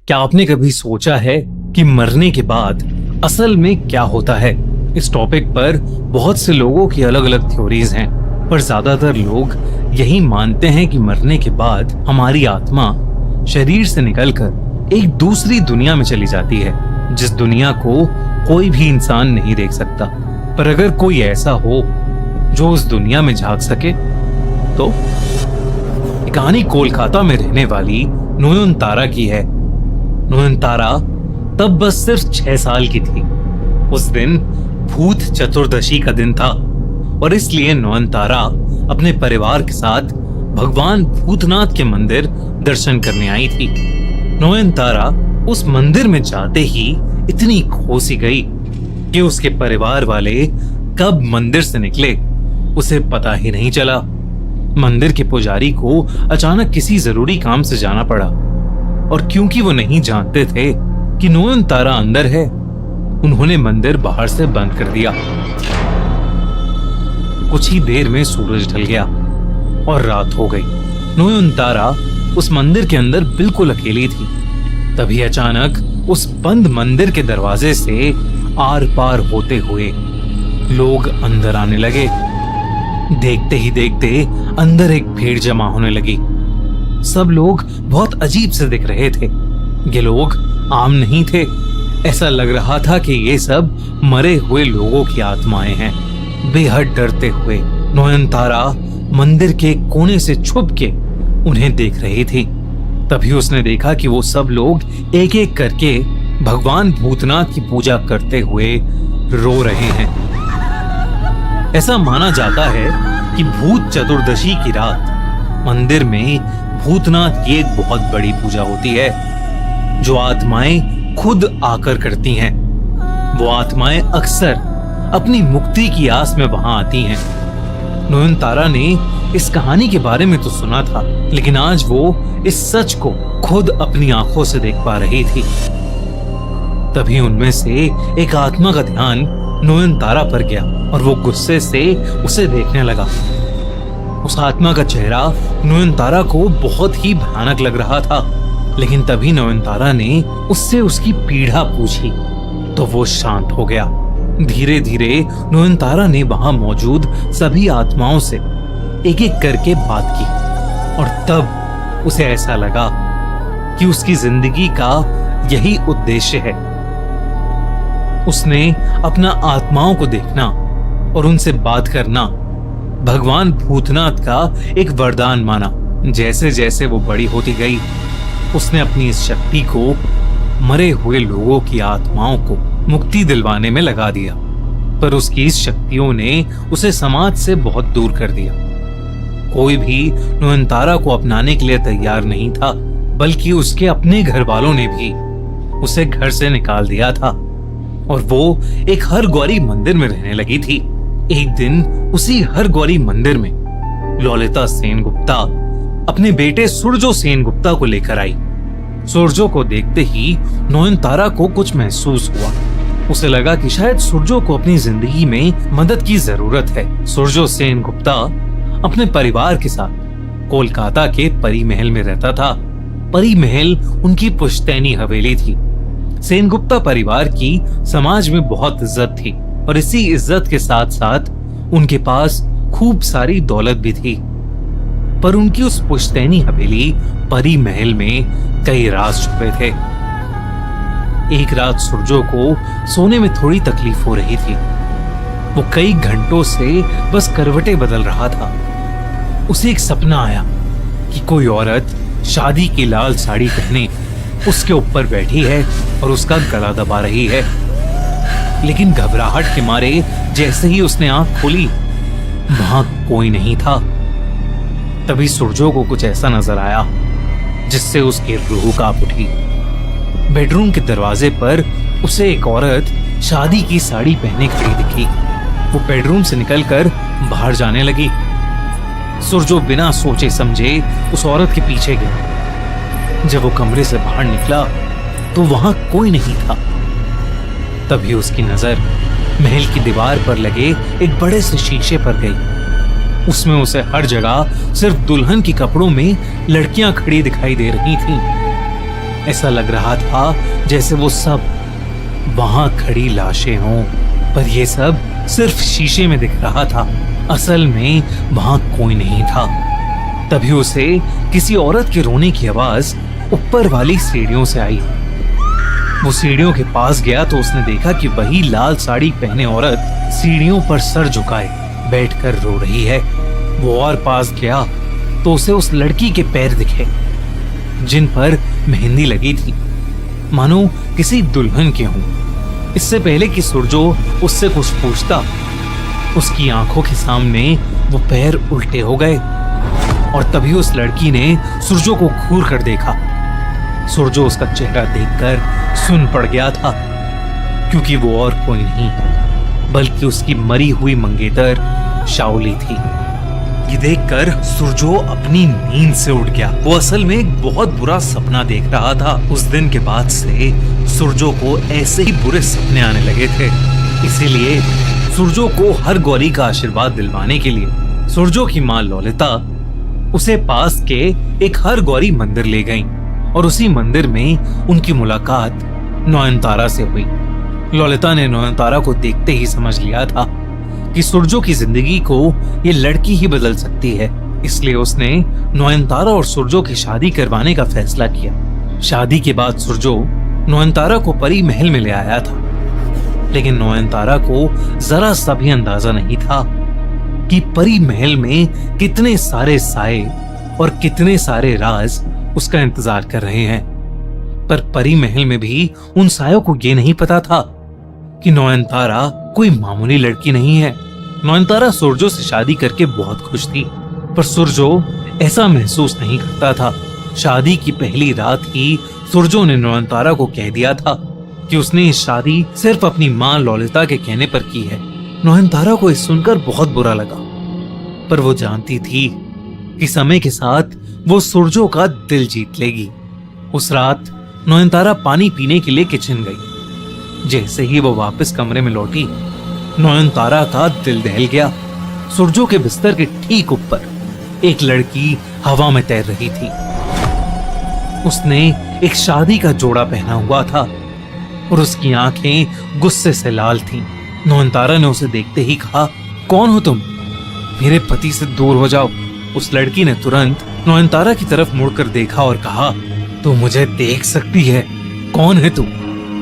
क्या आपने कभी सोचा है कि मरने के बाद असल में क्या होता है? इस टॉपिक पर बहुत से लोगों की अलग अलग थ्योरीज हैं, पर ज्यादातर लोग यही मानते हैं कि मरने के बाद हमारी आत्मा शरीर से निकलकर एक दूसरी दुनिया में चली जाती है, जिस दुनिया को कोई भी इंसान नहीं देख सकता। पर अगर कोई ऐसा हो जो उस दुनिया में झांक सके तो? ये कहानी कोलकाता में रहने वाली नयनतारा की है। नयनतारा तब बस सिर्फ 6 साल की थी। उस दिन भूत चतुर्दशी का दिन था और इसलिए नयनतारा अपने परिवार के साथ भगवान भूतनाथ के मंदिर दर्शन करने आई थी। नयनतारा उस मंदिर में जाते ही इतनी खो सी गई कि उसके परिवार वाले कब मंदिर से निकले उसे पता ही नहीं चला। मंदिर के पुजारी को अचानक किसी जरूरी काम से जाना पड़ा और क्योंकि वो नहीं जानते थे कि नयनतारा अंदर है, उन्होंने मंदिर बाहर से बंद कर दिया। कुछ ही देर में सूरज ढल गया और रात हो गई। नयनतारा उस मंदिर के अंदर बिल्कुल अकेली थी। तभी अचानक उस बंद मंदिर के दरवाजे से आर पार होते हुए लोग अंदर आने लगे। देखते ही देखते अंदर एक भीड़ जमा होने लगी। सब लोग बहुत अजीब से दिख रहे थे। ये लोग आम नहीं थे। ऐसा लग रहा था कि ये सब मरे हुए लोगों की आत्माएं हैं। बेहद डरते हुए नयनतारा मंदिर के कोने से छुप के उन्हें देख रही थी। तभी उसने देखा कि वो सब लोग एक एक करके भगवान भूतनाथ की पूजा करते हुए रो रहे हैं। ऐसा माना जाता है कि भूत चतुर्दशी की रात मंदिर में भूतनाथ की एक बहुत बड़ी पूजा होती है, जो आत्माएं खुद आकर करती हैं। वो आत्माएं अक्सर अपनी मुक्ति की आस में वहां आती हैं। नयनतारा ने इस कहानी के बारे में तो सुना था, लेकिन आज वो इस सच को खुद अपनी आंखों से देख पा रही थी। तभी उनमें से एक आत्मा का ध्यान नयनतारा पर गया और वो गुस्से से उसे देखने लगा। उस आत्मा का चेहरा नयनतारा को बहुत ही भयानक लग रहा था, लेकिन तभी नयनतारा ने उससे उसकी पीड़ा पूछी तो वो शांत हो गया। धीरे धीरे नयनतारा ने वहां मौजूद सभी आत्माओं से एक एक करके बात की और तब उसे ऐसा लगा कि उसकी जिंदगी का यही उद्देश्य है। उसने अपना आत्माओं को देखना और उनसे बात करना भगवान भूतनाथ का एक वरदान माना। जैसे जैसे वो बड़ी होती गई, उसने अपनी इस शक्ति को मरे हुए लोगों की आत्माओं को मुक्ति दिलवाने में लगा दिया। पर उसकी इस शक्तियों ने उसे समाज से बहुत दूर कर दिया। कोई भी नयनतारा को अपनाने के लिए तैयार नहीं था, बल्कि उसके अपने घर वालों ने भी उसे घर से निकाल दिया था और वो एक हरगौरी मंदिर में रहने लगी थी। एक दिन उसी हरगौरी मंदिर में ललिता सेनगुप्ता अपने बेटे सूरजो सेनगुप्ता को लेकर आई। सूरजो को देखते ही नयनतारा को कुछ महसूस हुआ। उसे लगा कि शायद सूरजो को अपनी जिंदगी में मदद की जरूरत है। सूरजो सेनगुप्ता अपने परिवार के साथ कोलकाता के परी महल में रहता था। परी महल उनकी पुश्तैनी हवेली थी। सेनगुप्ता परिवार की समाज में बहुत इज्जत थी और इसी इज्जत के साथ साथ उनके पास खूब सारी दौलत भी थी। पर उनकी उस पुश्तैनी हवेली परी महल में कई राज छुपे थे। एक रात सूरजो को सोने में थोड़ी तकलीफ हो रही थी। वो कई घंटों से बस करवटें बदल रहा था। उसे एक सपना आया कि कोई औरत शादी की लाल साड़ी पहने उसके ऊपर बैठी है और उसका गला दबा रही है। लेकिन घबराहट के मारे जैसे ही उसने आंख खोली, वहां कोई नहीं था। तभी सूरजो को कुछ ऐसा नजर आया जिससे उसकी रूह कांप उठी। बेडरूम के दरवाजे पर उसे एक औरत शादी की साड़ी पहने खड़ी दिखी। वो बेडरूम से निकलकर बाहर जाने लगी। सूरजो बिना सोचे समझे उस औरत के पीछे गया। जब वो कमरे से बाहर निकला तो वहां कोई नहीं था। तभी उसकी नजर महल की दीवार पर लगे एक बड़े से शीशे पर गई। उसमें उसे हर जगह सिर्फ दुल्हन के कपड़ों में लड़कियां खड़ी दिखाई दे रही थीं। ऐसा लग रहा था जैसे वो सब वहां खड़ी लाशें हों, पर ये सब सिर्फ शीशे में दिख रहा था। असल में वहां कोई नहीं था। तभी उसे किसी औरत के रोने की आवाज ऊपर वाली सीढ़ियों से आई। वो सीढ़ियों के पास गया तो उसने देखा कि वही लाल साड़ी पहने औरत सीढ़ियों पर सर झुकाए बैठकर रो रही है। वो और पास गया तो उसे उस लड़की के पैर दिखे जिन पर मेहंदी लगी थी, मानो किसी दुल्हन के हों। इससे पहले कि सुरजो उससे कुछ पूछता, उसकी आंखों के सामने वो पैर उल्टे हो गए और तभी उस लड़की ने सुरजो को घूर कर देखा। सुरजो उसका चेहरा देखकर सुन पड़ गया था, क्योंकि वो और कोई नहीं बल्कि उसकी मरी हुई मंगेतर शाओली थी। ये देखकर सुरजो अपनी नींद से उठ गया। वो असल में एक बहुत बुरा सपना देख रहा था। उस दिन के बाद से सुरजो को ऐसे ही बुरे सपने आने लगे थे। इसीलिए सुरजो को हर गौरी का आशीर्वाद दिलवाने के लिए सुरजो की माँ ललिता उसे पास के एक हर गौरी मंदिर ले गईं और उसी मंदिर में उनकी मुलाकात नयनतारा से हुई। ललिता ने नयनतारा को देखते ही समझ लिया था कि सुरजो की जिंदगी को ये लड़की ही बदल सकती है। इसलिए उसने नयनतारा और सुरजो की शादी करवाने का फैसला किया। शादी के बाद सुरजो नयनतारा को परी महल में ले आया था, लेकिन नयनतारा को जरा सा भी अंदाजा नहीं था कि परी महल में कितने सारे साए और कितने सारे राज उसका इंतजार कर रहे हैं। पर परी महल में भी उन सायों को ये नहीं पता था कि नयनतारा कोई मामूली लड़की नहीं है। नयनतारा सुरजो से शादी करके बहुत खुश थी, पर सुरजो ऐसा महसूस नहीं करता था। शादी की पहली रात ही सुरजो ने नयनतारा को कह दिया था कि उसने ये शादी सिर्फ अपनी माँ ललिता के कहने पर की है। नयनतारा को इस सुनकर बहुत बुरा लगा, पर वो जानती थी कि समय के साथ वो सुरजो का दिल जीत लेगी। उस रात नयनतारा पानी पीने के लिए किचन गई। जैसे ही वो वापस कमरे में लौटी, नयनतारा का दिल दहल गया। सुरजो के बिस्तर के ठीक ऊपर एक लड़की हवा में तैर रही थी। उसने एक शादी का जोड़ा पहना हुआ था और उसकी आंखें गुस्से से लाल थीं। नयनतारा ने उसे देखते ही कहा, कौन हो तुम? मेरे पति से दूर हो जाओ। उस लड़की ने तुरंत नयनतारा की तरफ मुड़कर देखा और कहा, तू मुझे देख सकती है, कौन है तू?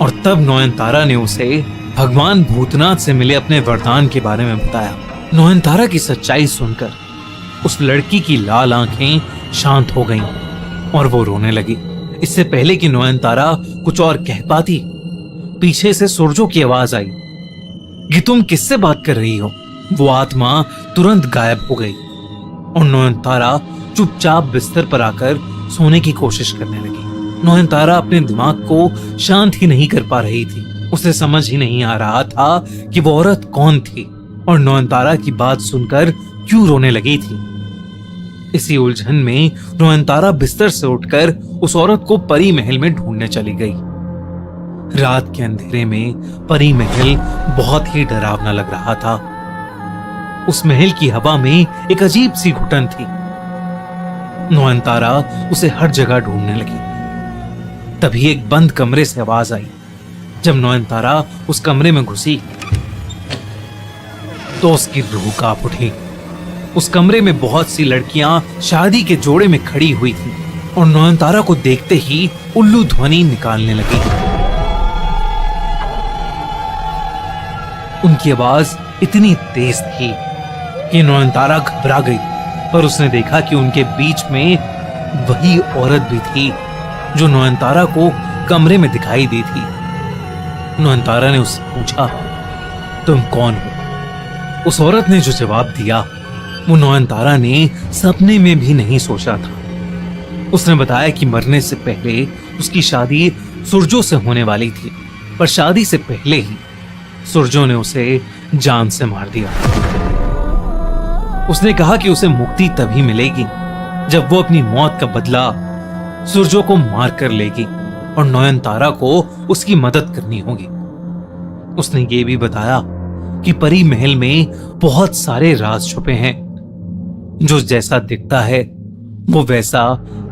और तब नयनतारा ने उसे भगवान भूतनाथ से मिले अपने वरदान के बारे में बताया। नयनतारा की सच्चाई सुनकर उस लड़की की लाल आंखें शांत हो गईं और वो रोने लगी। इससे पहले कि नयनतारा कुछ और कह पाती, पीछे से सुरजो की आवाज आई, ये तुम किससे बात कर रही हो? वो आत्मा तुरंत गायब हो गई और नयनतारा चुपचाप बिस्तर पर आकर सोने की कोशिश करने लगी। नयनतारा अपने दिमाग को शांत ही नहीं कर पा रही थी। उसे समझ ही नहीं आ रहा था कि वो औरत कौन थी और नयनतारा की बात सुनकर क्यों रोने लगी थी। इसी उलझन में नयनतारा बिस्तर से उठकर उस औरत को परी महल में ढूंढने चली गई। रात के अंधेरे में परी महल बहुत ही डरावना लग रहा था। उस महल की हवा में एक अजीब सी घुटन थी। नयनतारा उसे हर जगह ढूंढने लगी। तभी एक बंद कमरे से आवाज आई। जब नयनतारा उस कमरे में घुसी तो उसकी रूह कांप उठी। उस कमरे में बहुत सी लड़कियां शादी के जोड़े में खड़ी हुई थीं और नयनतारा को देखते ही उल्लू ध्वनि निकालने लगी। उनकी आवाज इतनी तेज थी कि नयनतारा घबरा गई, पर उसने देखा कि उनके बीच में वही औरत भी थी जो नयनतारा को कमरे में दिखाई दी थी। नयनतारा ने उससे पूछा, तुम कौन हो? उस औरत ने जो जवाब दिया वो नयनतारा ने सपने में भी नहीं सोचा था। उसने बताया कि मरने से पहले उसकी शादी सुरजो से होने वाली थी, पर शादी से पहले ही सुरजो ने उसे जान से मार दिया। उसने कहा कि उसे मुक्ति तभी मिलेगी जब वो अपनी मौत का बदला सुरजो को मार कर लेगी और नयनतारा को उसकी मदद करनी होगी। उसने ये भी बताया कि परी महल में बहुत सारे राज छुपे हैं। जो जैसा दिखता है वो वैसा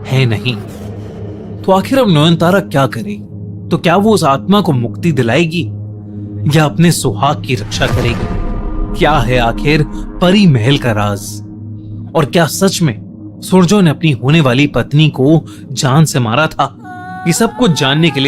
है नहीं। तो आखिर अब नयनतारा क्या करे? तो क्या वो उस आत्मा को मुक्ति दिलाएगी या अपने सुहाग की रक्षा करेगी? क्या है आखिर परी महल का राज? और क्या सच में सुरजो ने अपनी होने वाली पत्नी को जान से मारा था? ये सब कुछ जानने के लिए